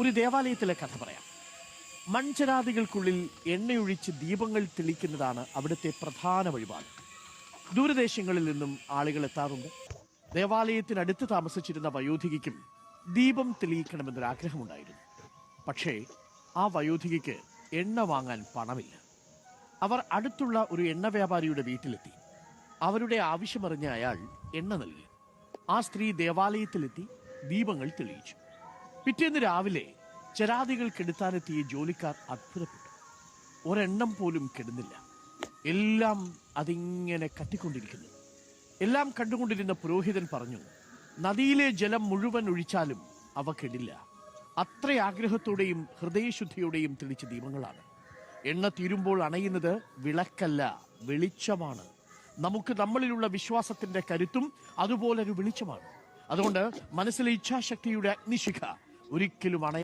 ഒരു ദേവാലയത്തിലെ കഥ പറയാം. മൺചരാതികൾക്കുള്ളിൽ എണ്ണയൊഴിച്ച് ദീപങ്ങൾ തെളിക്കുന്നതാണ് അവിടുത്തെ പ്രധാന വഴിപാട്. ദൂരദേശങ്ങളിൽ നിന്നും ആളുകൾ എത്താറുണ്ട്. ദേവാലയത്തിനടുത്ത് താമസിച്ചിരുന്ന വയോധികയ്ക്കും ദീപം തെളിയിക്കണമെന്നൊരാഗ്രഹമുണ്ടായിരുന്നു. പക്ഷേ ആ വയോധികയ്ക്ക് എണ്ണ വാങ്ങാൻ പണമില്ല. അവർ അടുത്തുള്ള ഒരു എണ്ണ വ്യാപാരിയുടെ വീട്ടിലെത്തി. അവരുടെ ആവശ്യമറിഞ്ഞ അയാൾ എണ്ണ നൽകി. ആ സ്ത്രീ ദേവാലയത്തിലെത്തി ദീപങ്ങൾ തെളിയിച്ചു. പിറ്റേന്ന് രാവിലെ ചരാതികൾ കെടുത്താനെത്തിയ ജോലിക്കാർ അത്ഭുതപ്പെട്ടു. ഒരെണ്ണം പോലും കെടുന്നില്ല. എല്ലാം അതിങ്ങനെ കത്തിക്കൊണ്ടിരിക്കുന്നു. എല്ലാം കണ്ടുകൊണ്ടിരുന്ന പുരോഹിതൻ പറഞ്ഞു, നദിയിലെ ജലം മുഴുവൻ ഒഴിച്ചാലും അവ കെടില്ല. അത്ര ആഗ്രഹത്തോടെയും ഹൃദയശുദ്ധിയോടെയും തെളിച്ച ദീപങ്ങളാണ്. എണ്ണ തീരുമ്പോൾ അണയുന്നത് വിളക്കല്ല, വെളിച്ചമാണ്. നമുക്ക് നമ്മളിലുള്ള വിശ്വാസത്തിന്റെ കരുത്തും അതുപോലൊരു വെളിച്ചമാണ്. അതുകൊണ്ട് മനസ്സിലെ ഇച്ഛാശക്തിയുടെ അഗ്നിശിഖ ഒരിക്കലും